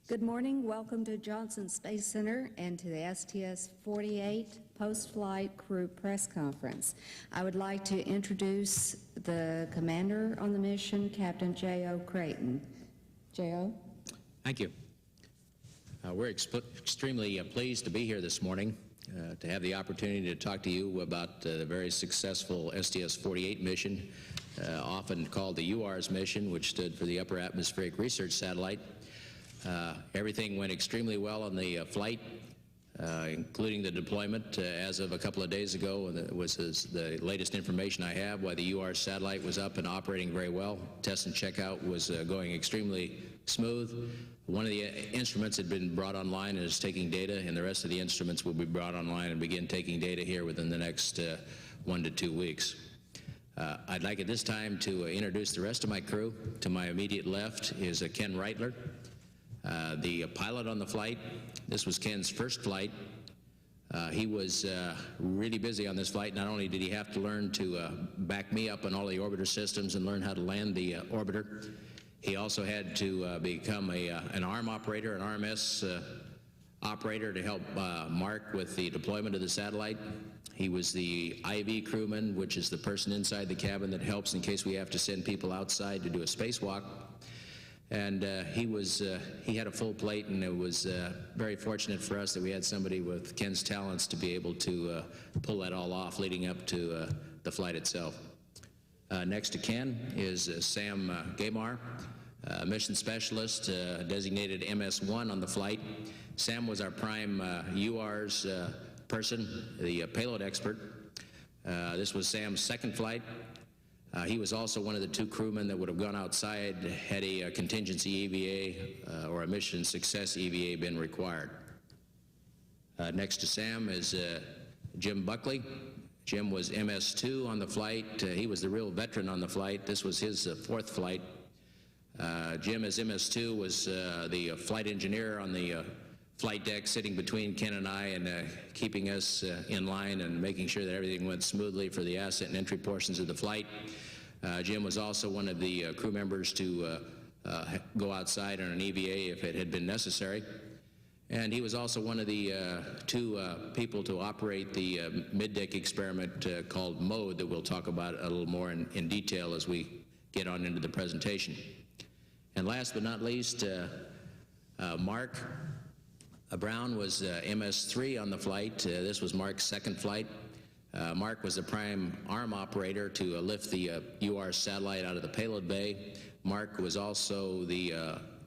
Good morning. Welcome to Johnson Space Center and to the STS-48 Post-Flight Crew Press Conference. I would like to introduce the commander on the mission, Captain J.O. Creighton. J.O.? Thank you. We're extremely pleased to be here this morning to have the opportunity to talk to you about the very successful STS-48 mission, often called the UARS mission, which stood for the Upper Atmospheric Research Satellite. Everything went extremely well on the flight, including the deployment as of a couple of days ago. And it was the latest information I have why the UARS satellite was up and operating very well. Test and checkout was going extremely smooth. One of the instruments had been brought online and is taking data, and the rest of the instruments will be brought online and begin taking data here within the next 1 to 2 weeks. I'd like at this time to introduce the rest of my crew. To my immediate left is Ken Reightler, the pilot on the flight. This was Ken's first flight. He was really busy on this flight. Not only did he have to learn to back me up on all the orbiter systems and learn how to land the orbiter, he also had to become an ARM operator, an RMS operator to help Mark with the deployment of the satellite. He was the IV crewman, which is the person inside the cabin that helps in case we have to send people outside to do a spacewalk. And he had a full plate, and it was very fortunate for us that we had somebody with Ken's talents to be able to pull that all off leading up to the flight itself. Next to Ken is Sam Gemar, mission specialist, designated MS-1 on the flight. Sam was our prime UARS person, the payload expert. This was Sam's second flight. He was also one of the 2 crewmen that would have gone outside had a contingency EVA or a mission success EVA been required. Next to Sam is James Buchli. Jim was MS-2 on the flight. He was the real veteran on the flight. This was his 4th flight. Jim, as MS-2, was the flight engineer on the flight deck, sitting between Ken and I and keeping us in line and making sure that everything went smoothly for the ascent and entry portions of the flight. Jim was also one of the crew members to go outside on an EVA if it had been necessary. And he was also one of the 2 people to operate the mid-deck experiment called MODE that we'll talk about a little more in detail as we get on into the presentation. And last but not least, Mark Brown was MS-3 on the flight. This was Mark's 2nd flight. Mark was the prime ARM operator to lift the UARS satellite out of the payload bay. Mark was also the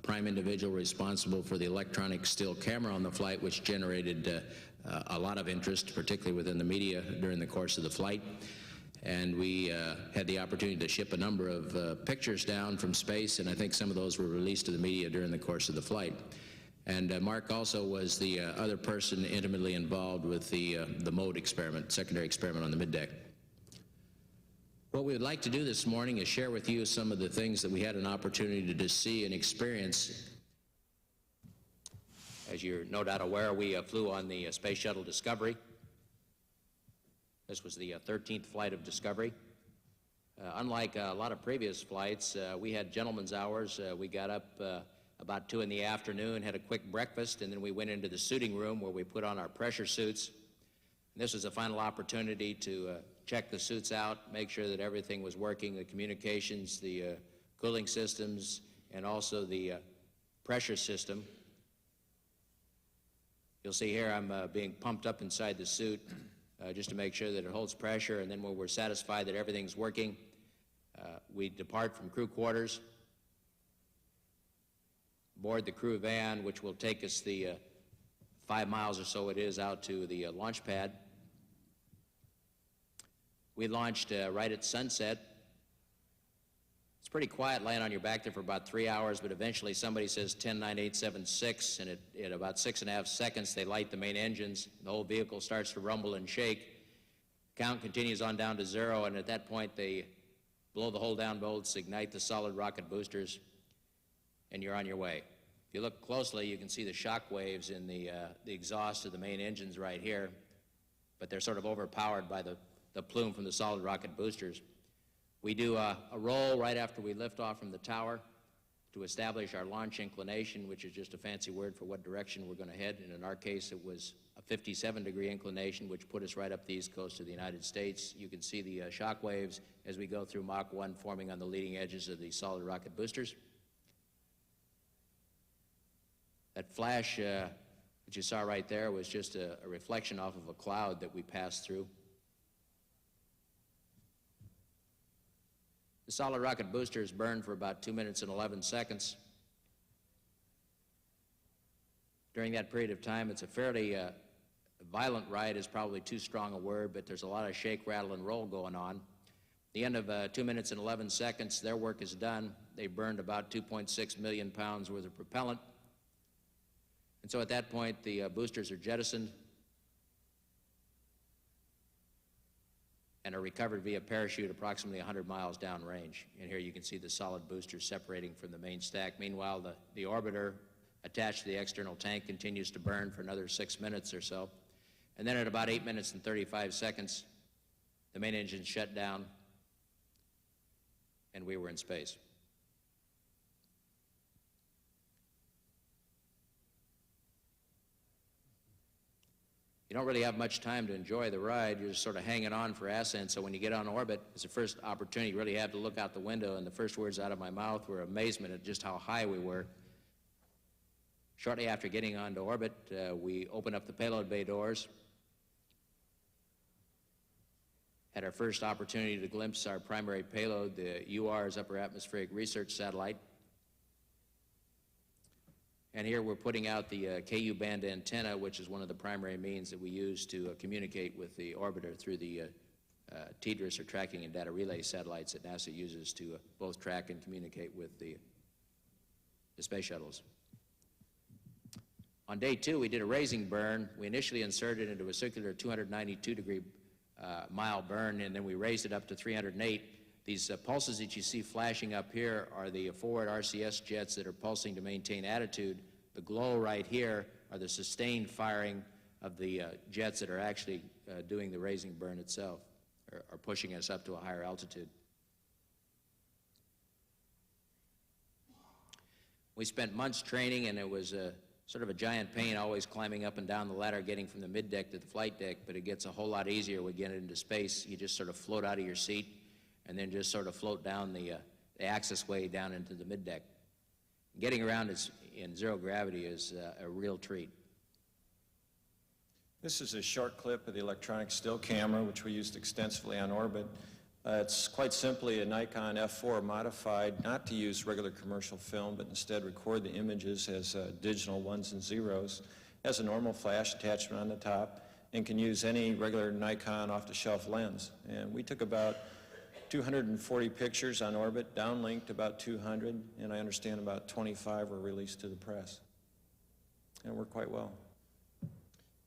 prime individual responsible for the electronic still camera on the flight, which generated a lot of interest, particularly within the media during the course of the flight. And we had the opportunity to ship a number of pictures down from space, and I think some of those were released to the media during the course of the flight. And Mark also was the other person intimately involved with the MODE experiment, secondary experiment on the middeck. What we would like to do this morning is share with you some of the things that we had an opportunity to see and experience. As you're no doubt aware, we flew on the Space Shuttle Discovery. This was the 13th flight of Discovery. Unlike a lot of previous flights, we had gentlemen's hours. We got up about 2 in the afternoon, had a quick breakfast, and then we went into the suiting room where we put on our pressure suits. And this was a final opportunity to check the suits out, make sure that everything was working, the communications, the cooling systems, and also the pressure system. You'll see here I'm being pumped up inside the suit just to make sure that it holds pressure, and then when we're satisfied that everything's working, we depart from crew quarters, board the crew van, which will take us the 5 miles or so it is out to the launch pad. We launched right at sunset. It's pretty quiet laying on your back there for about 3 hours, but eventually somebody says 10, 9, 8, 7, 6, and at about 6.5 seconds they light the main engines. The whole vehicle starts to rumble and shake. Count continues on down to 0, and at that point they blow the whole down bolts, ignite the solid rocket boosters, and you're on your way. If you look closely, you can see the shock waves in the exhaust of the main engines right here, but they're sort of overpowered by the plume from the solid rocket boosters. We do a roll right after we lift off from the tower. to establish our launch inclination, which is just a fancy word for what direction we're going to head. And in our case, it was a 57-degree inclination, which put us right up the east coast of the United States. You can see the shock waves as we go through Mach 1 forming on the leading edges of the solid rocket boosters. That flash that you saw right there was just a reflection off of a cloud that we passed through. The solid rocket boosters burned for about 2 minutes and 11 seconds. During that period of time, it's a fairly violent ride is probably too strong a word, but there's a lot of shake, rattle, and roll going on. At the end of 2 minutes and 11 seconds, their work is done. They burned about 2.6 million pounds worth of propellant. And so at that point, the boosters are jettisoned and are recovered via parachute approximately 100 miles downrange. And here you can see the solid boosters separating from the main stack. Meanwhile, the orbiter attached to the external tank continues to burn for another 6 minutes or so. And then at about 8 minutes and 35 seconds, the main engine shut down and we were in space. You don't really have much time to enjoy the ride. You're just sort of hanging on for ascent. So when you get on orbit, it's the first opportunity you really have to look out the window, and the first words out of my mouth were amazement at just how high we were. Shortly after getting onto orbit, we opened up the payload bay doors, had our first opportunity to glimpse our primary payload, the UARS, Upper Atmospheric Research Satellite. And here we're putting out the KU band antenna, which is one of the primary means that we use to communicate with the orbiter through the TDRS, or Tracking and Data Relay satellites that NASA uses to both track and communicate with the space shuttles. On day 2, we did a raising burn. We initially inserted into a circular 292-degree mile burn, and then we raised it up to 308. These pulses that you see flashing up here are the forward RCS jets that are pulsing to maintain attitude. The glow right here are the sustained firing of the jets that are actually doing the raising burn itself, or pushing us up to a higher altitude. We spent months training, and it was sort of a giant pain always climbing up and down the ladder, getting from the mid-deck to the flight deck, but it gets a whole lot easier when we get into space. You just sort of float out of your seat and then just sort of float down the access way down into the mid-deck. Getting around in zero gravity is a real treat. This is a short clip of the electronic still camera, which we used extensively on orbit. It's quite simply a Nikon F4 modified not to use regular commercial film, but instead record the images as digital ones and zeros. It has a normal flash attachment on the top and can use any regular Nikon off-the-shelf lens. And we took about 240 pictures on orbit, downlinked about 200, and I understand about 25 were released to the press. And it worked quite well.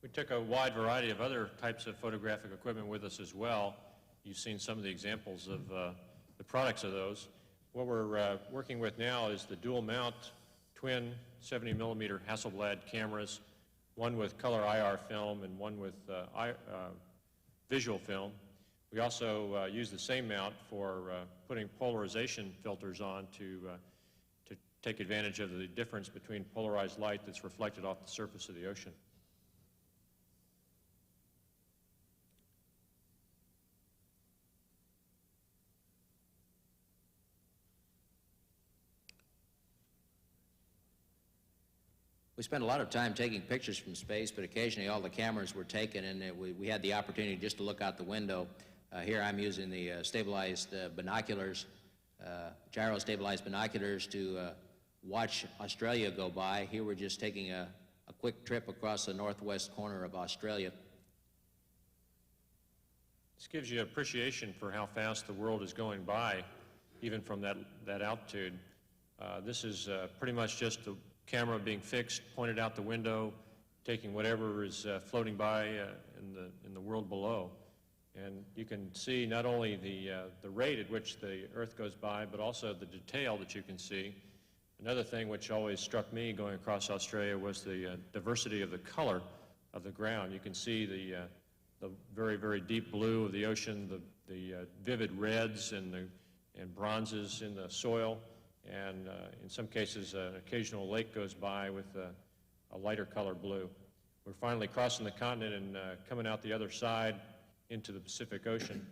We took a wide variety of other types of photographic equipment with us as well. You've seen some of the examples of the products of those. What we're working with now is the dual mount twin 70mm Hasselblad cameras, one with color IR film and one with visual film. We also use the same mount for putting polarization filters on to take advantage of the difference between polarized light that's reflected off the surface of the ocean. We spent a lot of time taking pictures from space, but occasionally all the cameras were taken, and we had the opportunity just to look out the window. Here I'm using the stabilized binoculars, gyro-stabilized binoculars to watch Australia go by. Here we're just taking a quick trip across the northwest corner of Australia. This gives you appreciation for how fast the world is going by, even from that altitude. This is pretty much just the camera being fixed, pointed out the window, taking whatever is floating by in the world below. And you can see not only the rate at which the Earth goes by, but also the detail that you can see. Another thing which always struck me going across Australia was the diversity of the color of the ground. You can see the very, very deep blue of the ocean, the vivid reds and bronzes in the soil, and in some cases an occasional lake goes by with a lighter color blue. We're finally crossing the continent and coming out the other side into the Pacific Ocean.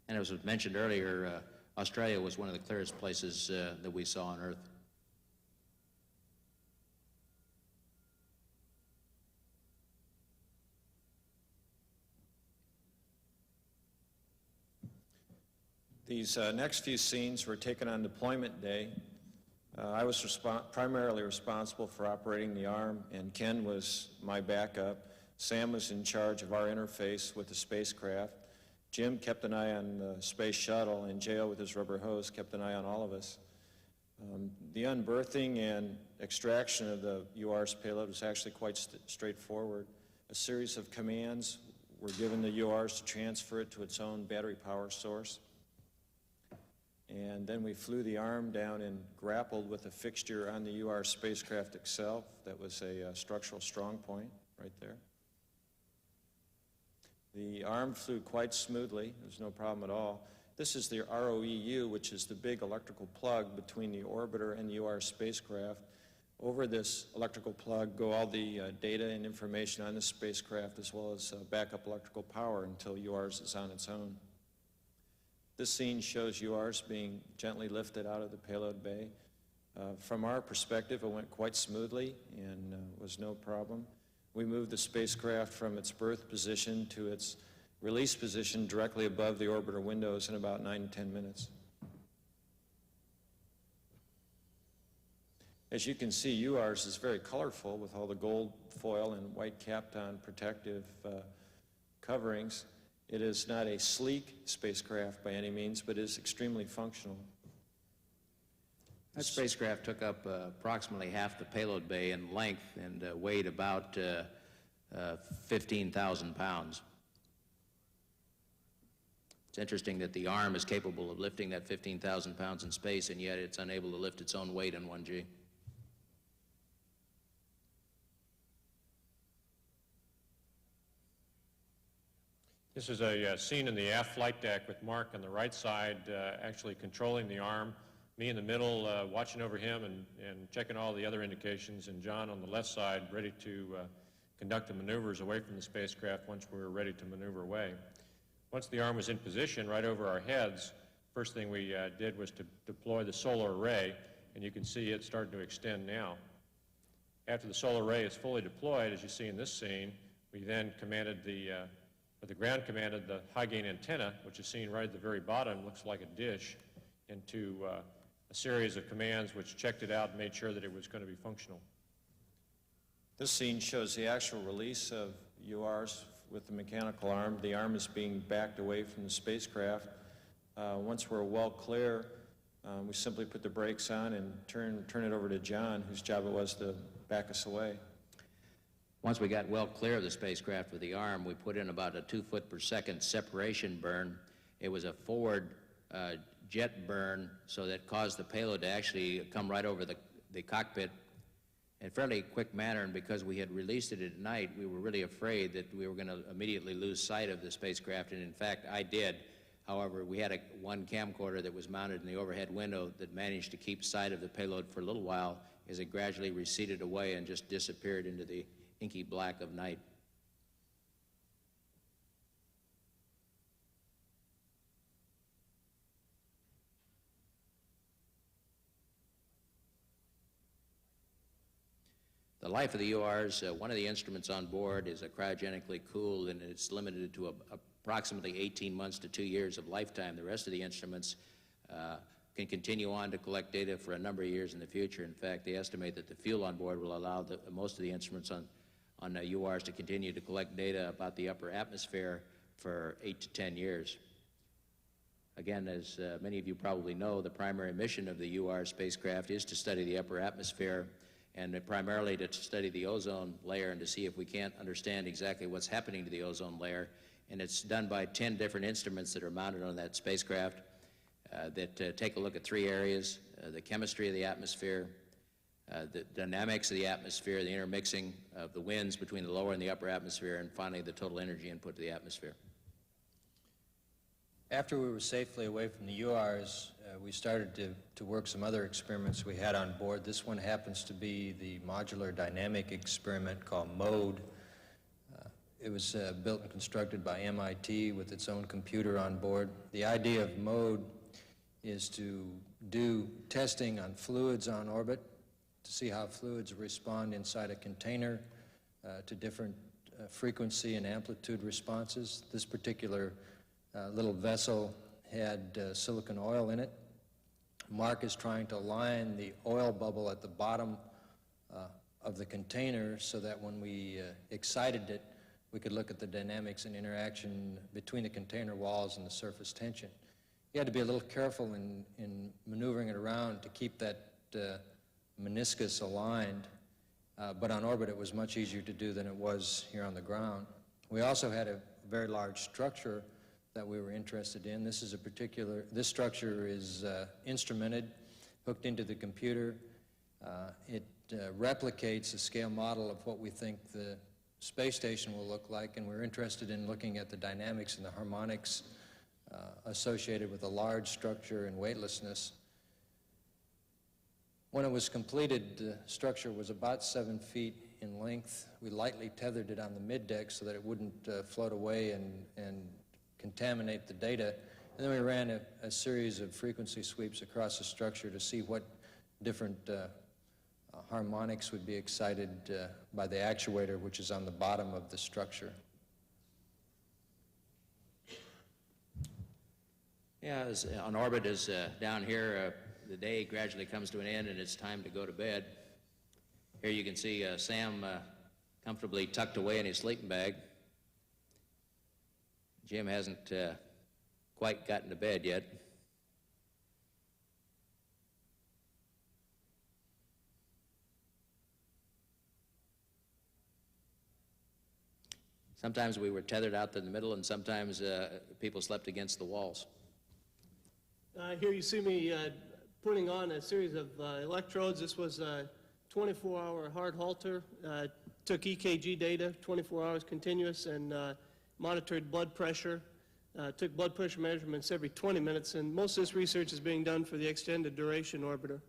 And as was mentioned earlier, Australia was one of the clearest places that we saw on Earth. These next few scenes were taken on deployment day. I was primarily responsible for operating the arm, and Ken was my backup. Sam was in charge of our interface with the spacecraft. Jim kept an eye on the space shuttle, and J.O. with his rubber hose kept an eye on all of us. The unberthing and extraction of the UARS payload was actually quite straightforward. A series of commands were given to UARS to transfer it to its own battery power source. And then we flew the arm down and grappled with a fixture on the UARS spacecraft itself that was a structural strong point right there. The arm flew quite smoothly. There was no problem at all. This is the ROEU, which is the big electrical plug between the orbiter and the UARS spacecraft. Over this electrical plug go all the data and information on the spacecraft, as well as backup electrical power until UARS is on its own. This scene shows UARS being gently lifted out of the payload bay. From our perspective, it went quite smoothly and was no problem. We moved the spacecraft from its berth position to its release position directly above the orbiter windows in about 9 to 10 minutes. As you can see, UARS is very colorful with all the gold foil and white Kapton protective coverings. It is not a sleek spacecraft by any means, but is extremely functional. That spacecraft took up approximately half the payload bay in length and weighed about 15,000 pounds. It's interesting that the arm is capable of lifting that 15,000 pounds in space, and yet it's unable to lift its own weight in 1G. This is a scene in the aft flight deck with Mark on the right side actually controlling the arm, me in the middle watching over him and checking all the other indications, and John on the left side ready to conduct the maneuvers away from the spacecraft once we were ready to maneuver away. Once the arm was in position right over our heads, first thing we did was to deploy the solar array, and you can see it starting to extend now. After the solar array is fully deployed, as you see in this scene, we then commanded the ground commanded the high-gain antenna, which is seen right at the very bottom, looks like a dish, into a series of commands which checked it out and made sure that it was going to be functional. This scene shows the actual release of UARS with the mechanical arm. The arm is being backed away from the spacecraft. Once we're well clear, we simply put the brakes on and turn it over to John, whose job it was to back us away. Once we got well clear of the spacecraft with the arm, we put in about a 2 foot per second separation burn. It was a forward jet burn, so that caused the payload to actually come right over the cockpit in a fairly quick manner, and because we had released it at night, we were really afraid that we were going to immediately lose sight of the spacecraft, and in fact, I did. However, we had one camcorder that was mounted in the overhead window that managed to keep sight of the payload for a little while as it gradually receded away and just disappeared into the inky black of night. The life of the UARS, one of the instruments on board is cryogenically cooled, and it's limited to approximately 18 months to 2 years of lifetime. The rest of the instruments can continue on to collect data for a number of years in the future. In fact, they estimate that the fuel on board will allow most of the instruments on UARS to continue to collect data about the upper atmosphere for 8 to 10 years. Again, as many of you probably know, the primary mission of the UARS spacecraft is to study the upper atmosphere, and primarily to study the ozone layer and to see if we can't understand exactly what's happening to the ozone layer. And it's done by 10 different instruments that are mounted on that spacecraft that take a look at 3 areas: the chemistry of the atmosphere, the dynamics of the atmosphere, the intermixing of the winds between the lower and the upper atmosphere, and finally the total energy input to the atmosphere. After we were safely away from the UARS, we started to work some other experiments we had on board. This one happens to be the modular dynamic experiment called MODE. It was built and constructed by MIT with its own computer on board. The idea of MODE is to do testing on fluids on orbit, to see how fluids respond inside a container to different frequency and amplitude responses. This particular little vessel had silicon oil in it. Mark is trying to line the oil bubble at the bottom of the container so that when we excited it, we could look at the dynamics and interaction between the container walls and the surface tension. You had to be a little careful in maneuvering it around to keep that meniscus aligned, but on orbit it was much easier to do than it was here on the ground. We also had a very large structure that we were interested in. This structure is instrumented, hooked into the computer. It replicates a scale model of what we think the space station will look like, and we're interested in looking at the dynamics and the harmonics associated with a large structure and weightlessness. When it was completed, the structure was about 7 feet in length. We lightly tethered it on the middeck so that it wouldn't float away and contaminate the data. And then we ran a series of frequency sweeps across the structure to see what different harmonics would be excited by the actuator, which is on the bottom of the structure. Yeah, as on orbit is down here, the day gradually comes to an end and it's time to go to bed. Here you can see Sam comfortably tucked away in his sleeping bag. Jim hasn't quite gotten to bed yet. Sometimes we were tethered out in the middle, and sometimes people slept against the walls. Here you see me putting on a series of electrodes. This was a 24-hour hard halter. Took EKG data, 24 hours continuous, and monitored blood pressure. Took blood pressure measurements every 20 minutes, and most of this research is being done for the extended duration orbiter.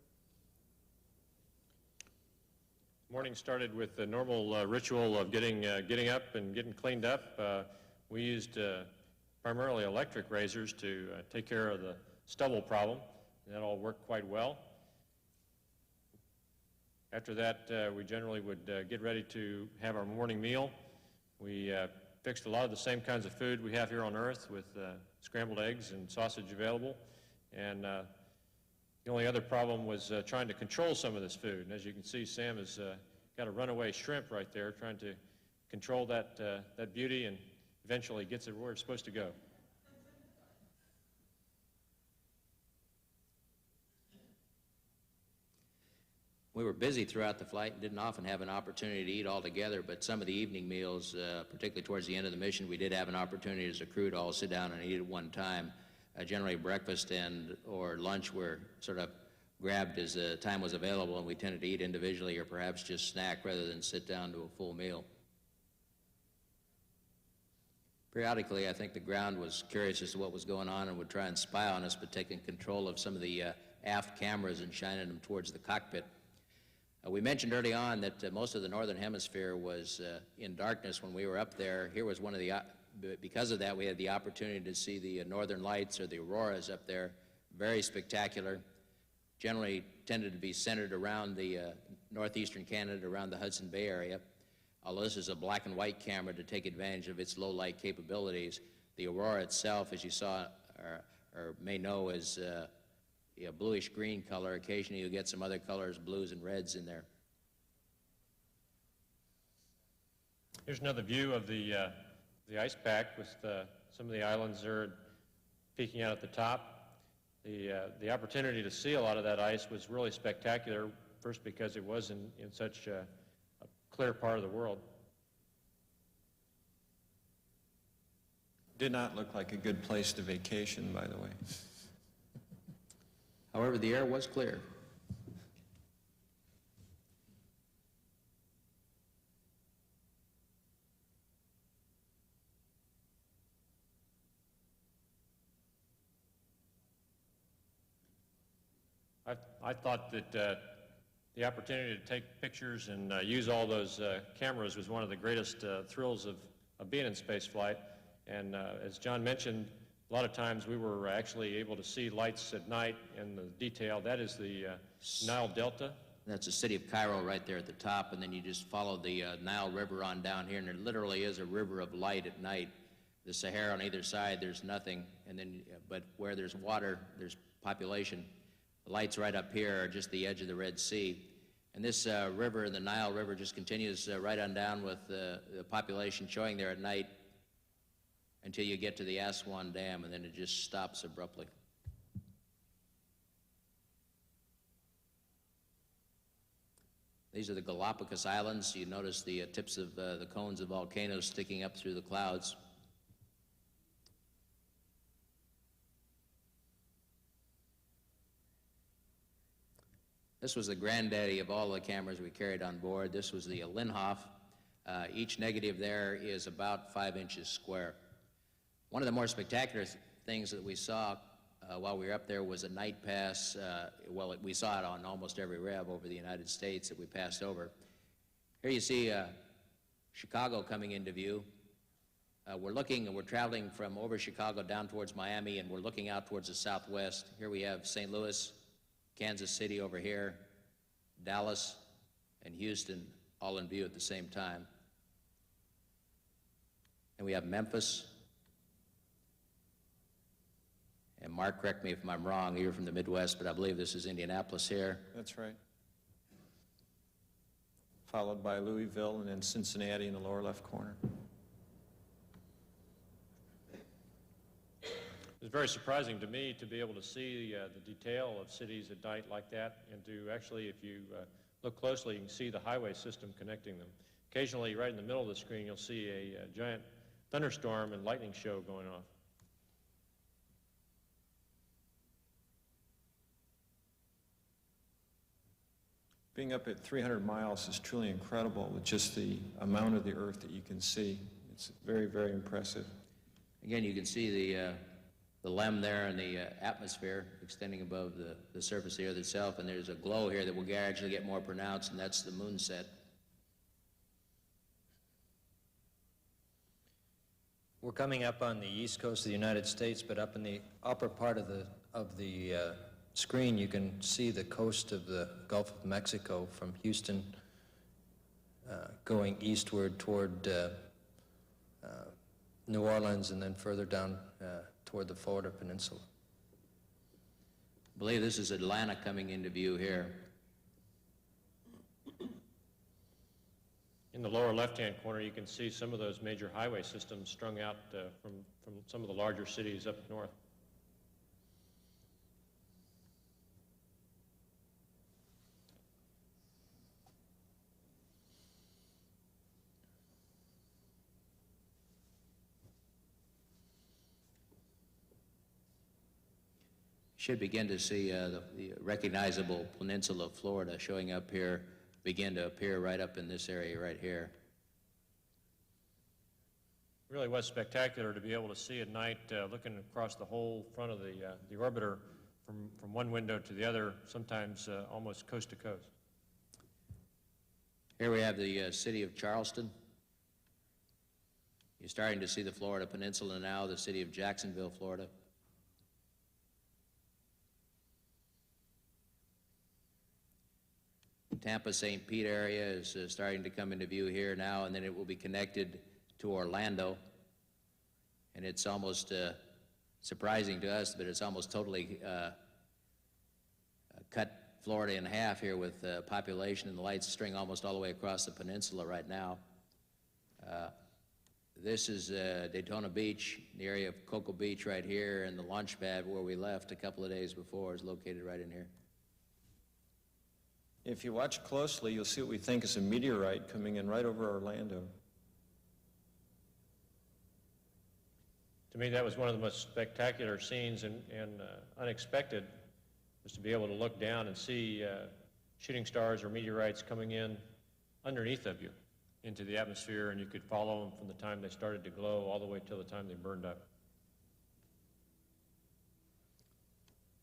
Morning started with the normal ritual of getting up and getting cleaned up. We used primarily electric razors to take care of the stubble problem, and that all worked quite well. After that, we generally would get ready to have our morning meal. We fixed a lot of the same kinds of food we have here on Earth with scrambled eggs and sausage available, and the only other problem was trying to control some of this food. And as you can see, Sam has got a runaway shrimp right there, trying to control that beauty, and eventually gets it where it's supposed to go. We were busy throughout the flight and didn't often have an opportunity to eat all together, but some of the evening meals, particularly towards the end of the mission, we did have an opportunity as a crew to all sit down and eat at one time. Generally breakfast or lunch were sort of grabbed as time was available, and we tended to eat individually or perhaps just snack rather than sit down to a full meal. Periodically, I think the ground was curious as to what was going on and would try and spy on us, but taking control of some of the aft cameras and shining them towards the cockpit. We mentioned early on that most of the northern hemisphere was in darkness when we were up there. Here was one of the because of that, we had the opportunity to see the northern lights, or the auroras, up there. Very spectacular. Generally tended to be centered around the northeastern Canada, around the Hudson Bay area. Although this is a black and white camera to take advantage of its low light capabilities, the aurora itself, as you saw or may know, is a bluish green color. Occasionally you'll get some other colors, blues and reds in there. Here's another view of the ice pack with some of the islands there peeking out at the top. The opportunity to see a lot of that ice was really spectacular, first because it was in such a clear part of the world. Did not look like a good place to vacation, by the way. However, the air was clear. I thought that the opportunity to take pictures and use all those cameras was one of the greatest thrills of being in space flight. And as John mentioned, a lot of times we were actually able to see lights at night in the detail. That is the Nile Delta. That's the city of Cairo right there at the top, and then you just follow the Nile River on down here, and there literally is a river of light at night. The Sahara on either side, there's nothing, and then, but where there's water, there's population. The lights right up here are just the edge of the Red Sea. And this river, the Nile River, just continues right on down with the population showing there at night until you get to the Aswan Dam, and then it just stops abruptly. These are the Galapagos Islands. You notice the tips of the cones of volcanoes sticking up through the clouds. This was the granddaddy of all the cameras we carried on board. This was the Linhof. Each negative there is about 5 inches square. One of the more spectacular things that we saw while we were up there was a night pass. Well, we saw it on almost every rev over the United States that we passed over. Here you see Chicago coming into view. We're traveling from over Chicago down towards Miami, and we're looking out towards the southwest. Here we have St. Louis, Kansas City over here, Dallas, and Houston all in view at the same time. And we have Memphis. And Mark, correct me if I'm wrong, you're from the Midwest, but I believe this is Indianapolis here. That's right. Followed by Louisville and then Cincinnati in the lower left corner. It was very surprising to me to be able to see the detail of cities at night like that, and to actually, if you look closely, you can see the highway system connecting them. Occasionally, right in the middle of the screen, you'll see a giant thunderstorm and lightning show going off. Being up at 300 miles is truly incredible with just the amount of the Earth that you can see. It's very, very impressive. Again, you can see the LEM there and the atmosphere extending above the surface of the Earth itself, and there's a glow here that will gradually get more pronounced, and that's the moon set. We're coming up on the east coast of the United States, but up in the upper part of the screen, you can see the coast of the Gulf of Mexico from Houston going eastward toward New Orleans and then further down toward the Florida Peninsula. I believe this is Atlanta coming into view here. In the lower left-hand corner, you can see some of those major highway systems strung out from some of the larger cities up north. Should begin to see the recognizable peninsula of Florida showing up here, begin to appear right up in this area right here. Really was spectacular to be able to see at night, looking across the whole front of the orbiter from one window to the other, sometimes almost coast to coast. Here we have the city of Charleston. You're starting to see the Florida Peninsula now, the city of Jacksonville, Florida. Tampa, St. Pete area is starting to come into view here now, and then it will be connected to Orlando. And it's almost surprising to us, but it's almost totally cut Florida in half here with population and the lights string almost all the way across the peninsula right now. This is Daytona Beach, the area of Cocoa Beach right here, and the launch pad where we left a couple of days before is located right in here. If you watch closely, you'll see what we think is a meteorite coming in right over Orlando. To me, that was one of the most spectacular scenes and unexpected, was to be able to look down and see shooting stars or meteorites coming in underneath of you into the atmosphere, and you could follow them from the time they started to glow all the way till the time they burned up.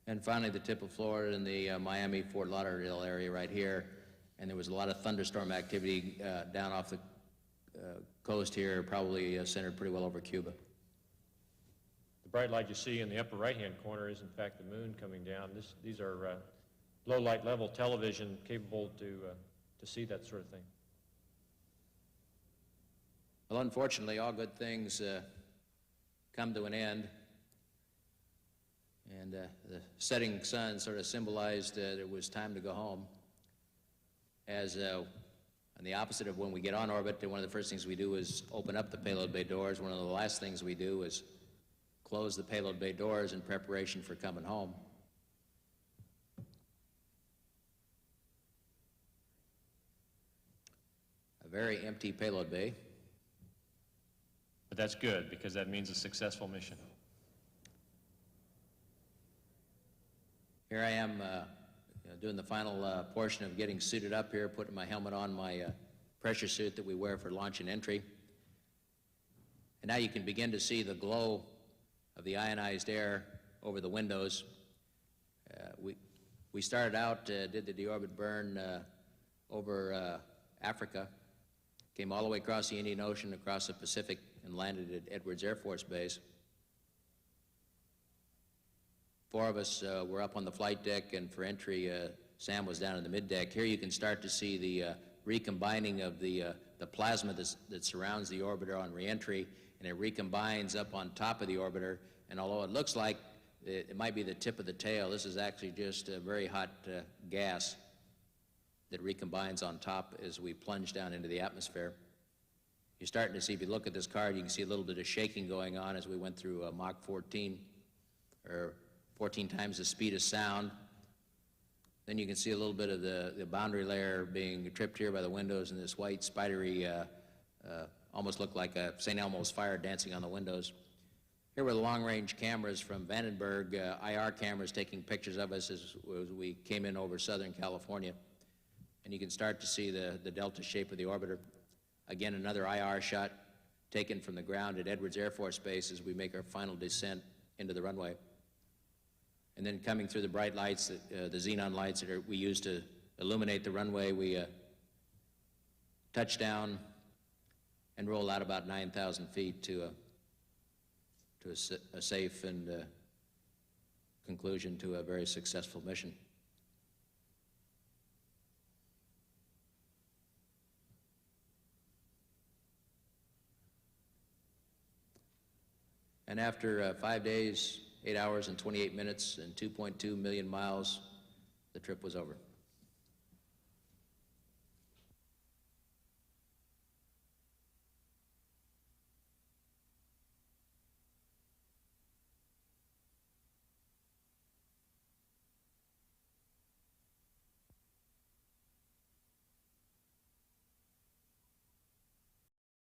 And finally, the tip of Florida and the Miami-Fort Lauderdale area right here. And there was a lot of thunderstorm activity down off the coast here, probably centered pretty well over Cuba. The bright light you see in the upper right-hand corner is, in fact, the moon coming down. These are low-light level television capable to see that sort of thing. Well, unfortunately, all good things come to an end. And the setting sun sort of symbolized that it was time to go home. As on the opposite of when we get on orbit, one of the first things we do is open up the payload bay doors. One of the last things we do is close the payload bay doors in preparation for coming home. A very empty payload bay. But that's good, because that means a successful mission. Here I am doing the final portion of getting suited up here, putting my helmet on, my pressure suit that we wear for launch and entry. And now you can begin to see the glow of the ionized air over the windows. We started out, did the deorbit burn over Africa, came all the way across the Indian Ocean, across the Pacific, and landed at Edwards Air Force Base. 4 of us were up on the flight deck, and for entry, Sam was down in the mid-deck. Here you can start to see the recombining of the plasma that surrounds the orbiter on reentry, and it recombines up on top of the orbiter. And although it looks like it might be the tip of the tail, this is actually just a very hot gas that recombines on top as we plunge down into the atmosphere. You're starting to see, if you look at this card, you can see a little bit of shaking going on as we went through Mach 14, or 14 times the speed of sound. Then you can see a little bit of the boundary layer being tripped here by the windows, and this white spidery, almost looked like a St. Elmo's fire dancing on the windows. Here were the long-range cameras from Vandenberg, IR cameras taking pictures of us as we came in over Southern California. And you can start to see the delta shape of the orbiter. Again, another IR shot taken from the ground at Edwards Air Force Base as we make our final descent into the runway. And then coming through the bright lights, the xenon lights that we use to illuminate the runway, we touch down and roll out about 9,000 feet to a safe and conclusion to a very successful mission. And after 5 days, 8 hours and 28 minutes and 2.2 million miles, the trip was over.